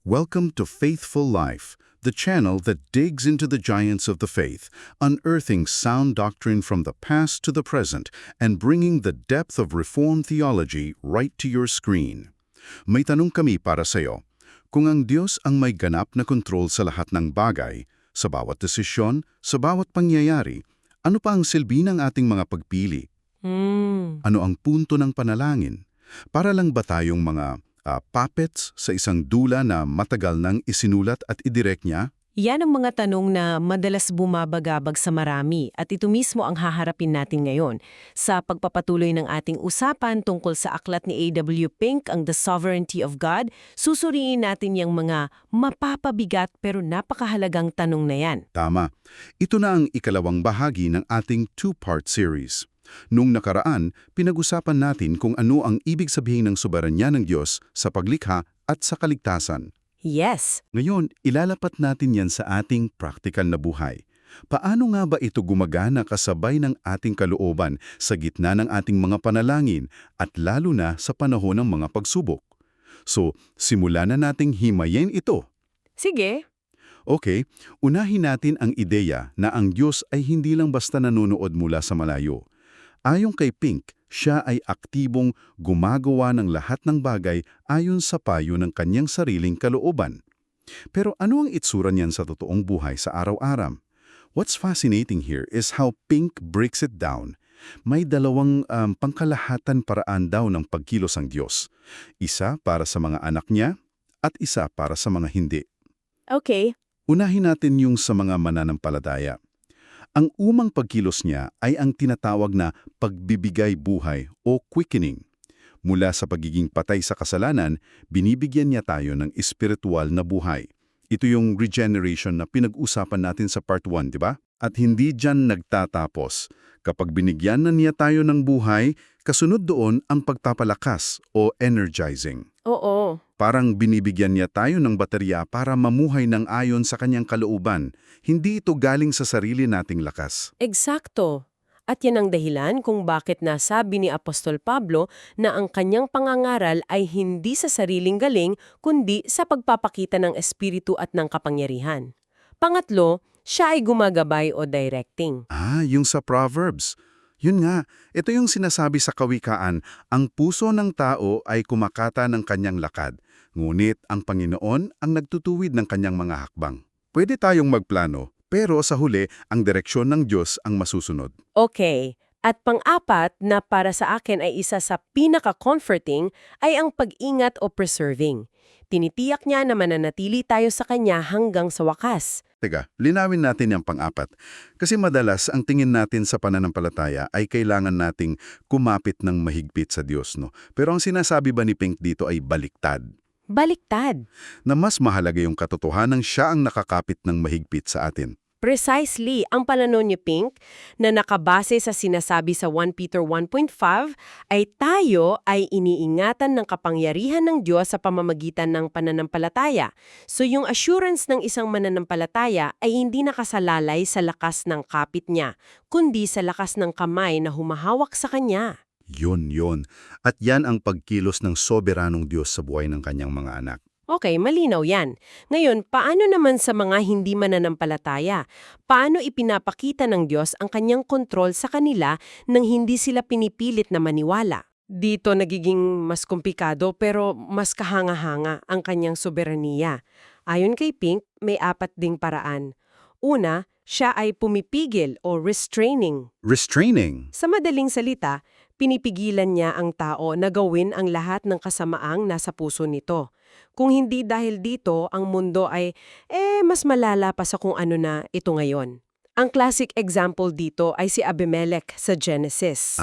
Welcome to Faithful Life, the channel that digs into the giants of the faith, unearthing sound doctrine from the past to the present, and bringing the depth of Reformed theology right to your screen. May tanong kami para sa'yo. Kung ang Diyos ang may ganap na kontrol sa lahat ng bagay, sa bawat desisyon, sa bawat pangyayari, ano pa ang silbi ng ating mga pagpili? Ano ang punto ng panalangin? Para lang ba tayong mga puppets sa isang dula na matagal nang isinulat at idirect niya? Yan ang mga tanong na madalas bumabagabag sa marami at ito mismo ang haharapin natin ngayon. Sa pagpapatuloy ng ating usapan tungkol sa aklat ni A.W. Pink, ang The Sovereignty of God, susuriin natin yung mga mapapabigat pero napakahalagang tanong na yan. Tama. Ito na ang ikalawang bahagi ng ating two-part series. Nung nakaraan, pinag-usapan natin kung ano ang ibig sabihin ng soberanya ng Diyos sa paglikha at sa kaligtasan. Yes. Ngayon, ilalapat natin yan sa ating praktikal na buhay. Paano nga ba ito gumagana kasabay ng ating kalooban sa gitna ng ating mga panalangin at lalo na sa panahon ng mga pagsubok? So, simulan na nating himayin ito. Sige. Okay, unahin natin ang ideya na ang Diyos ay hindi lang basta nanonood mula sa malayo. Ayon kay Pink, siya ay aktibong gumagawa ng lahat ng bagay ayon sa payo ng kanyang sariling kalooban. Pero ano ang itsura niyan sa totoong buhay sa araw-araw? What's fascinating here is how Pink breaks it down. May dalawang pangkalahatan paraan daw ng pagkilos ang Diyos. Isa para sa mga anak niya at isa para sa mga hindi. Okay. Unahin natin yung sa mga mananampalataya. Ang umang pagkilos niya ay ang tinatawag na pagbibigay buhay o quickening. Mula sa pagiging patay sa kasalanan, binibigyan niya tayo ng espiritual na buhay. Ito yung regeneration na pinag-usapan natin sa part 1, di ba? At hindi dyan nagtatapos. Kapag binigyan na niya tayo ng buhay, kasunod doon ang pagpapalakas o energizing. Oo. Parang binibigyan niya tayo ng baterya para mamuhay ng ayon sa kanyang kalooban. Hindi ito galing sa sarili nating lakas. Eksakto. At yan ang dahilan kung bakit nasabi ni Apostol Pablo na ang kanyang pangangaral ay hindi sa sariling galing kundi sa pagpapakita ng espiritu at ng kapangyarihan. Pangatlo, siya ay gumagabay o directing. Yung sa Proverbs. Yun nga, ito yung sinasabi sa kawikaan, ang puso ng tao ay kumakata ng kanyang lakad, ngunit ang Panginoon ang nagtutuwid ng kanyang mga hakbang. Pwede tayong magplano, pero sa huli, ang direksyon ng Diyos ang masusunod. Okay. At pang-apat na para sa akin ay isa sa pinaka-comforting ay ang pag-ingat o preserving. Tinitiyak niya na mananatili tayo sa Kanya hanggang sa wakas. Teka, linawin natin yung pang-apat. Kasi madalas ang tingin natin sa pananampalataya ay kailangan nating kumapit ng mahigpit sa Diyos, no? Pero ang sinasabi ba ni Pink dito ay baliktad? Baliktad. Na mas mahalaga yung katotohanan siya ang nakakapit ng mahigpit sa atin. Precisely, ang pananaw ni Pink na nakabase sa sinasabi sa 1 Peter 1.5 ay tayo ay iniingatan ng kapangyarihan ng Diyos sa pamamagitan ng pananampalataya. So yung assurance ng isang mananampalataya ay hindi nakasalalay sa lakas ng kapit niya, kundi sa lakas ng kamay na humahawak sa kanya. Yun. At yan ang pagkilos ng soberanong Diyos sa buhay ng kanyang mga anak. Okay, malinaw yan. Ngayon, paano naman sa mga hindi mananampalataya? Paano ipinapakita ng Diyos ang kanyang kontrol sa kanila nang hindi sila pinipilit na maniwala? Dito nagiging mas komplikado pero mas kahanga-hanga ang kanyang soberaniya. Ayon kay Pink, may 4 ding paraan. Una, siya ay pumipigil o restraining. Restraining? Sa madaling salita, pinipigilan niya ang tao na gawin ang lahat ng kasamaang nasa puso nito. Kung hindi dahil dito, ang mundo ay, mas malala pa sa kung ano na ito ngayon. Ang classic example dito ay si Abimelech sa Genesis.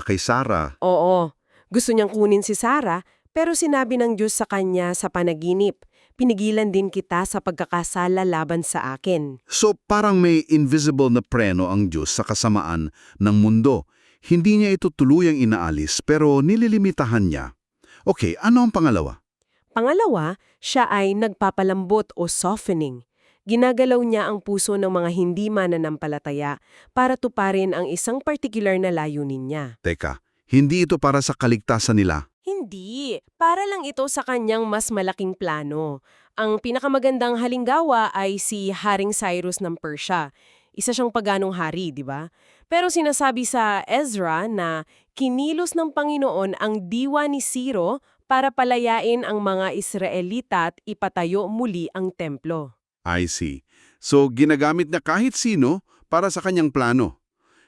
Kay Sarah. Oo, gusto niyang kunin si Sarah, pero sinabi ng Diyos sa kanya sa panaginip, pinigilan din kita sa pagkakasala laban sa akin. So parang may invisible na preno ang Diyos sa kasamaan ng mundo. Hindi niya ito tuluyang inaalis pero nililimitahan niya. Okay, ano ang pangalawa? Pangalawa, siya ay nagpapalambot o softening. Ginagalaw niya ang puso ng mga hindi mananampalataya para tuparin ang isang particular na layunin niya. Teka, hindi ito para sa kaligtasan nila? Hindi. Para lang ito sa kanyang mas malaking plano. Ang pinakamagandang halimbawa ay si Haring Cyrus ng Persia. Isa siyang paganong hari, di ba? Pero sinasabi sa Ezra na kinilos ng Panginoon ang diwa ni Ciro para palayain ang mga Israelita at ipatayo muli ang templo. I see. So, ginagamit niya kahit sino para sa kanyang plano.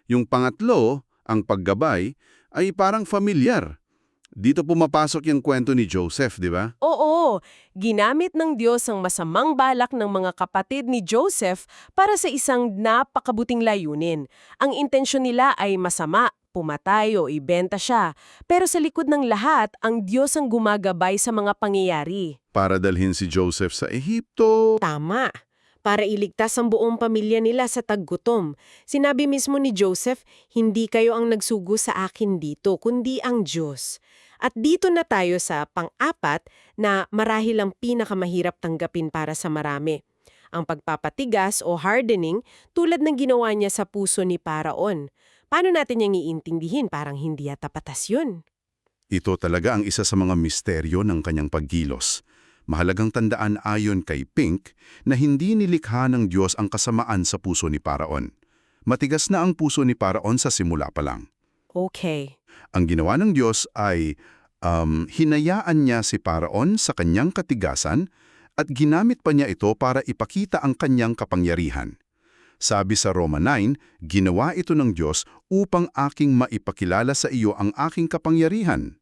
Yung pangatlo, ang paggabay, ay parang familiar. Dito pumapasok yung kwento ni Joseph, di ba? Oo, ginamit ng Diyos ang masamang balak ng mga kapatid ni Joseph para sa isang napakabuting layunin. Ang intensyon nila ay masama, pumatay o ibenta siya. Pero sa likod ng lahat, ang Diyos ang gumagabay sa mga pangyayari. Para dalhin si Joseph sa Ehipto. Tama. Para iligtas ang buong pamilya nila sa taggutom. Sinabi mismo ni Joseph, hindi kayo ang nagsugo sa akin dito, kundi ang Diyos. At dito na tayo sa pang-apat na marahil ang pinakamahirap tanggapin para sa marami. Ang pagpapatigas o hardening tulad ng ginawa niya sa puso ni Paraon. Paano natin niyang iintindihin? Parang hindi yata patas yun. Ito talaga ang isa sa mga misteryo ng kanyang pagkilos. Mahalagang tandaan ayon kay Pink na hindi nilikha ng Diyos ang kasamaan sa puso ni Paraon. Matigas na ang puso ni Paraon sa simula pa lang. Okay. Ang ginawa ng Diyos ay hinayaan niya si Paraon sa kanyang katigasan at ginamit pa niya ito para ipakita ang kanyang kapangyarihan. Sabi sa Roma 9, ginawa ito ng Diyos upang aking maipakilala sa iyo ang aking kapangyarihan.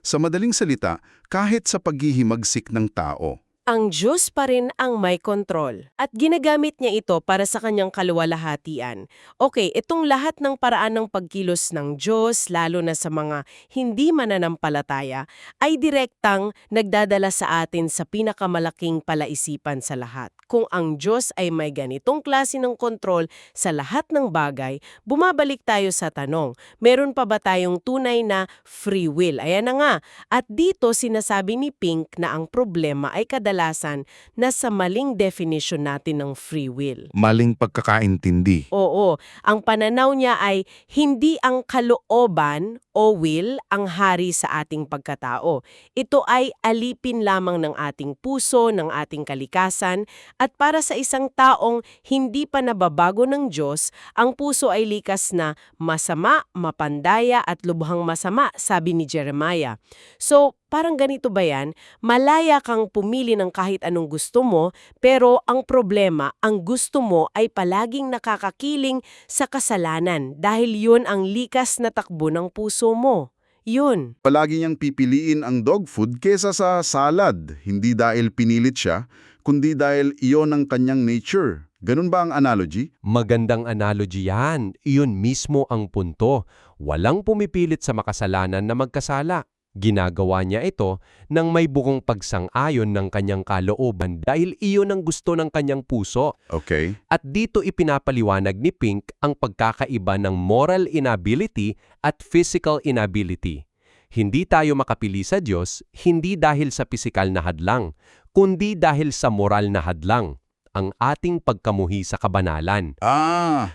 Sa madaling salita, kahit sa paghihimagsik ng tao. Ang Diyos pa rin ang may kontrol at ginagamit niya ito para sa kanyang kaluwalhatian. Okay, itong lahat ng paraan ng pagkilos ng Diyos, lalo na sa mga hindi mananampalataya, ay direktang nagdadala sa atin sa pinakamalaking palaisipan sa lahat. Kung ang Diyos ay may ganitong klase ng kontrol sa lahat ng bagay, bumabalik tayo sa tanong, meron pa ba tayong tunay na free will? Ayan na nga. At dito sinasabi ni Pink na ang problema ay kadalasan na sa maling definition natin ng free will. Maling pagkakaintindi. Oo, ang pananaw niya ay hindi ang kalooban o will ang hari sa ating pagkatao. Ito ay alipin lamang ng ating puso, ng ating kalikasan, at para sa isang taong hindi pa nababago ng Diyos, ang puso ay likas na masama, mapandaya at lubhang masama, sabi ni Jeremiah. So, parang ganito ba yan? Malaya kang pumili ng kahit anong gusto mo, pero ang problema, ang gusto mo ay palaging nakakakiling sa kasalanan dahil yun ang likas na takbo ng puso mo. Yun. Palagi niyang pipiliin ang dog food kesa sa salad, hindi dahil pinilit siya, kundi dahil iyon ang kanyang nature. Ganun ba ang analogy? Magandang analogy yan. Iyon mismo ang punto. Walang pumipilit sa makasalanan na magkasala. Ginagawa niya ito nang may bukong pagsang-ayon ng kanyang kalooban dahil iyon ang gusto ng kanyang puso. Okay. At dito ipinapaliwanag ni Pink ang pagkakaiba ng moral inability at physical inability. Hindi tayo makapili sa Diyos, hindi dahil sa pisikal na hadlang, kundi dahil sa moral na hadlang, ang ating pagkamuhi sa kabanalan.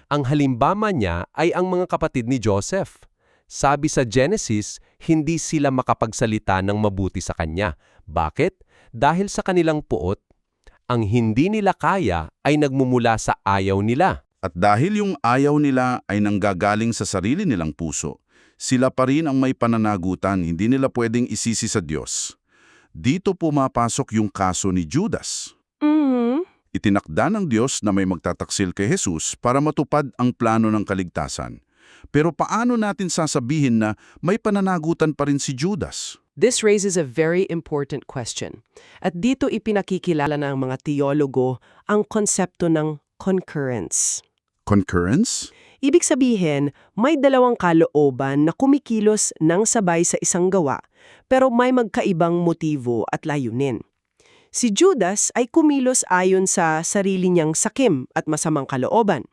Ang halimbawa niya ay ang mga kapatid ni Joseph. Sabi sa Genesis, hindi sila makapagsalita ng mabuti sa kanya. Bakit? Dahil sa kanilang puot, ang hindi nila kaya ay nagmumula sa ayaw nila. At dahil yung ayaw nila ay nanggagaling sa sarili nilang puso, sila pa rin ang may pananagutan, hindi nila pwedeng isisi sa Diyos. Dito pumapasok yung kaso ni Judas. Itinakda ng Diyos na may magtataksil kay Jesus para matupad ang plano ng kaligtasan. Pero paano natin sasabihin na may pananagutan pa rin si Judas? This raises a very important question. At dito ipinakikilala ng mga teologo ang konsepto ng concurrence. Concurrence? Ibig sabihin, may dalawang kalooban na kumikilos ng sabay sa isang gawa, pero may magkaibang motibo at layunin. Si Judas ay kumilos ayon sa sarili niyang sakim at masamang kalooban.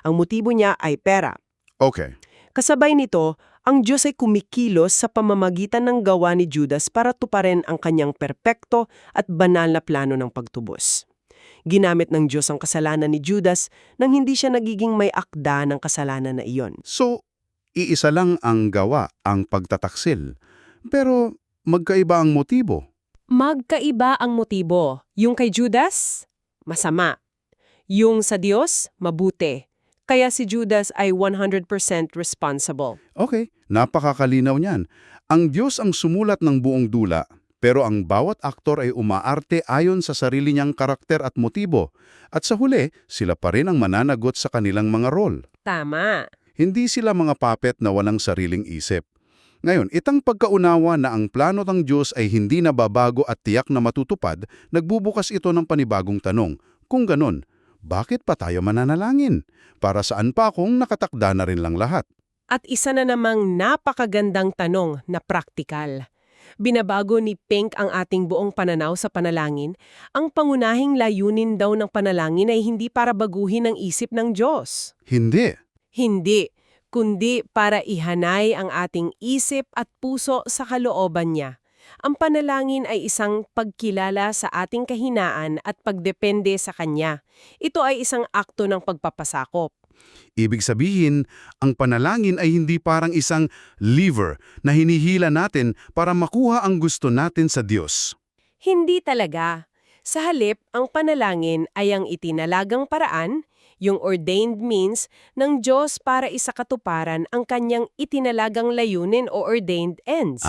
Ang motibo niya ay pera. Okay. Kasabay nito, ang Diyos ay kumikilos sa pamamagitan ng gawa ni Judas para tuparin ang kanyang perpekto at banal na plano ng pagtubos. Ginamit ng Diyos ang kasalanan ni Judas nang hindi siya nagiging may akda ng kasalanan na iyon. So, iisa lang ang gawa, ang pagtataksil. Pero magkaiba ang motibo. Magkaiba ang motibo. Yung kay Judas, masama. Yung sa Diyos, mabuti. Kaya si Judas ay 100% responsible. Okay, napakakalinaw niyan. Ang Diyos ang sumulat ng buong dula, pero ang bawat aktor ay umaarte ayon sa sarili niyang karakter at motibo. At sa huli, sila pa rin ang mananagot sa kanilang mga role. Tama. Hindi sila mga puppet na walang sariling isip. Ngayon, itang pagkaunawa na ang plano ng Diyos ay hindi nababago at tiyak na matutupad, nagbubukas ito ng panibagong tanong. Kung ganon, bakit pa tayo mananalangin? Para saan pa kung nakatakda na rin lang lahat? At isa na namang napakagandang tanong na praktikal. Binabago ni Pink ang ating buong pananaw sa panalangin. Ang pangunahing layunin daw ng panalangin ay hindi para baguhin ang isip ng Diyos. Hindi. Hindi, kundi para ihanay ang ating isip at puso sa kalooban niya. Ang panalangin ay isang pagkilala sa ating kahinaan at pagdepende sa Kanya. Ito ay isang akto ng pagpapasakop. Ibig sabihin, ang panalangin ay hindi parang isang lever na hinihila natin para makuha ang gusto natin sa Diyos. Hindi talaga. Sa halip, ang panalangin ay ang itinalagang paraan, yung ordained means ng Diyos para isakatuparan ang kanyang itinalagang layunin o ordained ends.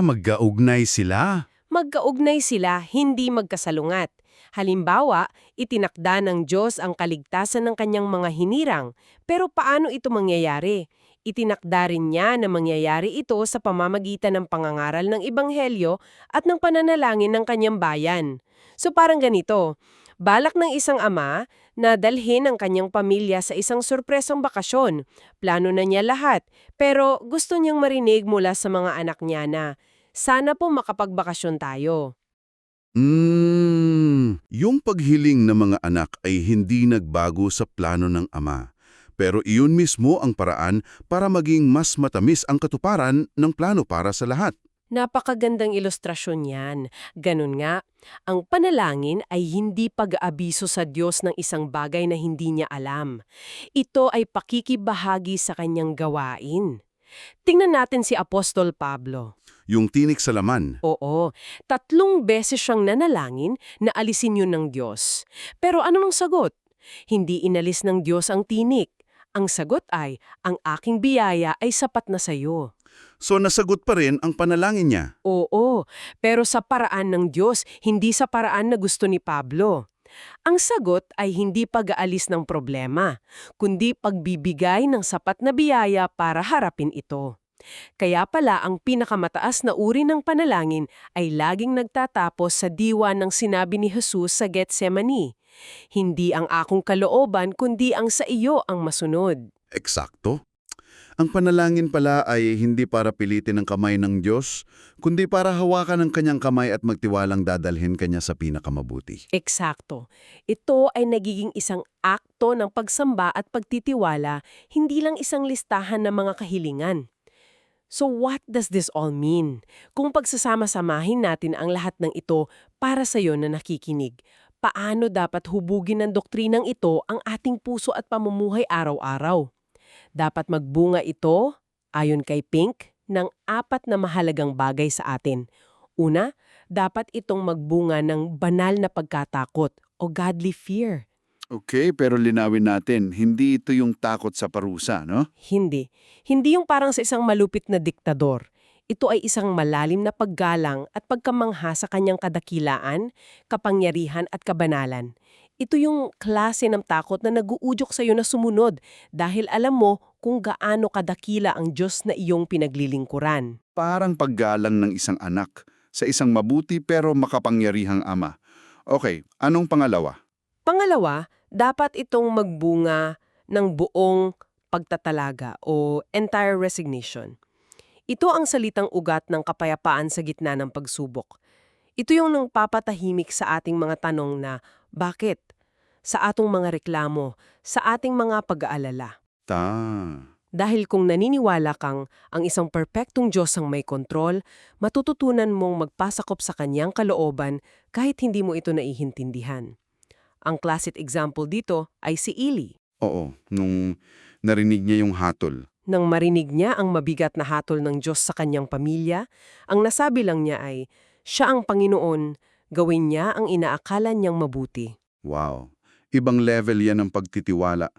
Magkaugnay sila. Magkaugnay sila, hindi magkasalungat. Halimbawa, itinakda ng Diyos ang kaligtasan ng kanyang mga hinirang. Pero paano ito mangyayari? Itinakda rin niya na mangyayari ito sa pamamagitan ng pangangaral ng Ebanghelyo at ng pananalangin ng kanyang bayan. So parang ganito, balak ng isang ama na dalhin ang kanyang pamilya sa isang sorpresang bakasyon. Plano na niya lahat, pero gusto niyang marinig mula sa mga anak niya na, sana po makapagbakasyon tayo. Yung paghiling ng mga anak ay hindi nagbago sa plano ng ama. Pero iyon mismo ang paraan para maging mas matamis ang katuparan ng plano para sa lahat. Napakagandang ilustrasyon yan. Ganun nga, ang panalangin ay hindi pag-aabiso sa Diyos ng isang bagay na hindi niya alam. Ito ay pakikibahagi sa kanyang gawain. Tingnan natin si Apostol Pablo. Yung tinik sa laman. Oo, 3 beses siyang nanalangin na alisin yun ng Diyos. Pero ano ang sagot? Hindi inalis ng Diyos ang tinik. Ang sagot ay, ang aking biyaya ay sapat na sa iyo. So nasagot pa rin ang panalangin niya. Oo, pero sa paraan ng Diyos, hindi sa paraan na gusto ni Pablo. Ang sagot ay hindi pag-aalis ng problema, kundi pagbibigay ng sapat na biyaya para harapin ito. Kaya pala ang pinakamataas na uri ng panalangin ay laging nagtatapos sa diwa ng sinabi ni Jesus sa Getsemani. Hindi ang akong kalooban kundi ang sa iyo ang masunod. Eksakto. Ang panalangin pala ay hindi para pilitin ang kamay ng Diyos, kundi para hawakan ang kanyang kamay at magtiwalang dadalhin kanya sa pinakamabuti. Eksakto. Ito ay nagiging isang akto ng pagsamba at pagtitiwala, hindi lang isang listahan ng mga kahilingan. So what does this all mean? Kung pagsasama-samahin natin ang lahat ng ito para sa iyo na nakikinig, paano dapat hubugin ng doktrinang ito ang ating puso at pamumuhay araw-araw? Dapat magbunga ito, ayon kay Pink, ng 4 na mahalagang bagay sa atin. Una, dapat itong magbunga ng banal na pagkatakot o godly fear. Okay, pero linawin natin, hindi ito yung takot sa parusa, no? Hindi. Hindi yung parang sa isang malupit na diktador. Ito ay isang malalim na paggalang at pagkamangha sa kanyang kadakilaan, kapangyarihan at kabanalan. Ito yung klase ng takot na naguudyok sa iyo na sumunod dahil alam mo kung gaano kadakila ang Diyos na iyong pinaglilingkuran. Parang paggalang ng isang anak sa isang mabuti pero makapangyarihang ama. Okay, anong pangalawa? Pangalawa, dapat itong magbunga ng buong pagtatalaga o entire resignation. Ito ang salitang ugat ng kapayapaan sa gitna ng pagsubok. Ito yung nagpapatahimik sa ating mga tanong na, bakit? Sa atong mga reklamo, sa ating mga pag-aalala. Dahil kung naniniwala kang ang isang perpektong Diyos ang may kontrol, matututunan mong magpasakop sa kanyang kalooban kahit hindi mo ito naiintindihan. Ang classic example dito ay si Eli. Oo, nung narinig niya yung hatol. Nang marinig niya ang mabigat na hatol ng Diyos sa kanyang pamilya, ang nasabi lang niya ay, Siya ang Panginoon, gawin niya ang inaakala niyang mabuti. Wow. Ibang level yan ng pagtitiwala.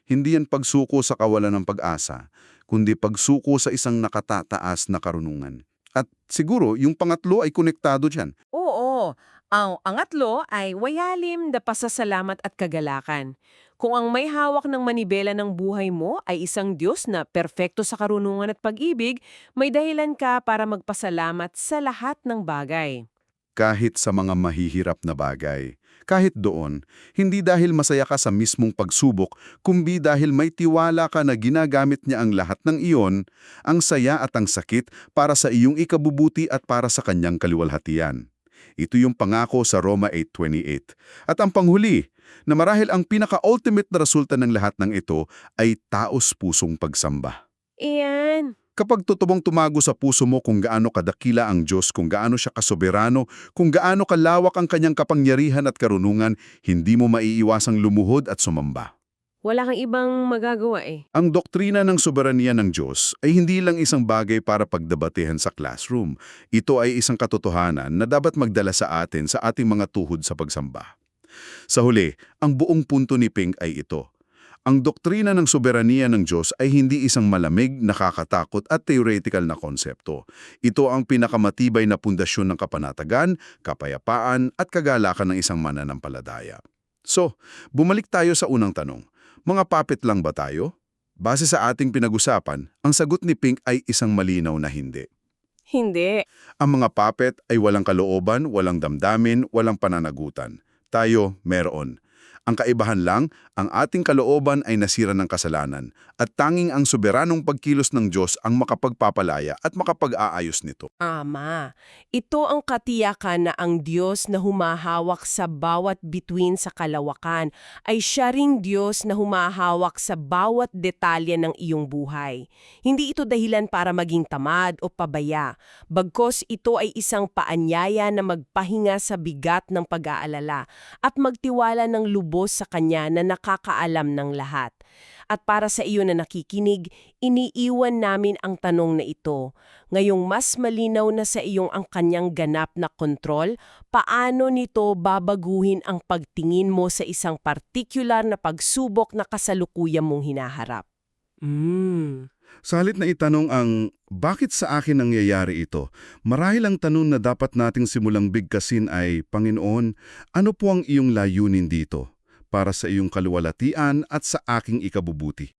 Hindi yan pagsuko sa kawalan ng pag-asa, kundi pagsuko sa isang nakatataas na karunungan. At siguro, yung pangatlo ay konektado dyan. Oo, ang angatlo ay wayalim na pasasalamat at kagalakan. Kung ang may hawak ng manibela ng buhay mo ay isang Diyos na perpekto sa karunungan at pag-ibig, may dahilan ka para magpasalamat sa lahat ng bagay. Kahit sa mga mahihirap na bagay. Kahit doon, hindi dahil masaya ka sa mismong pagsubok, kundi dahil may tiwala ka na ginagamit niya ang lahat ng iyon, ang saya at ang sakit para sa iyong ikabubuti at para sa kanyang kaliwalhatian. Ito yung pangako sa Roma 8:28. At ang panghuli, na marahil ang pinaka-ultimate na resulta ng lahat ng ito ay taos-pusong pagsamba. Iyan. Kapag tutubong tumago sa puso mo kung gaano kadakila ang Diyos, kung gaano siya kasoberano, kung gaano kalawak ang kanyang kapangyarihan at karunungan, hindi mo maiiwasang lumuhod at sumamba. Wala kang ibang magagawa eh. Ang doktrina ng soberanya ng Diyos ay hindi lang isang bagay para pagdebatehan sa classroom. Ito ay isang katotohanan na dapat magdala sa atin sa ating mga tuhod sa pagsamba. Sa huli, ang buong punto ni Pink ay ito. Ang doktrina ng soberanya ng Diyos ay hindi isang malamig, nakakatakot at theoretical na konsepto. Ito ang pinakamatibay na pundasyon ng kapanatagan, kapayapaan at kagalakan ng isang mananampalataya. So, bumalik tayo sa unang tanong. Mga puppet lang ba tayo? Base sa ating pinag-usapan, ang sagot ni Pink ay isang malinaw na hindi. Hindi. Ang mga puppet ay walang kalooban, walang damdamin, walang pananagutan. Tayo, meron. Ang kaibahan lang, ang ating kalooban ay nasira ng kasalanan at tanging ang soberanong pagkilos ng Diyos ang makapagpapalaya at makapag-aayos nito. Ama, ito ang katiyakan na ang Diyos na humahawak sa bawat bituin sa kalawakan ay siya ring Diyos na humahawak sa bawat detalye ng iyong buhay. Hindi ito dahilan para maging tamad o pabaya, bagkos ito ay isang paanyaya na magpahinga sa bigat ng pag-aalala at magtiwala ng lubos sa Kanya na nakakaalam ng lahat. At para sa iyo na nakikinig, iniiwan namin ang tanong na ito. Ngayong mas malinaw na sa iyong ang Kanyang ganap na kontrol, paano nito babaguhin ang pagtingin mo sa isang partikular na pagsubok na kasalukuyan mong hinaharap? Sa halip na itanong ang bakit sa akin nangyayari ito, marahil ang tanong na dapat nating simulang bigkasin ay, Panginoon, ano po ang iyong layunin dito para sa iyong kaluwalhatian at sa aking ikabubuti?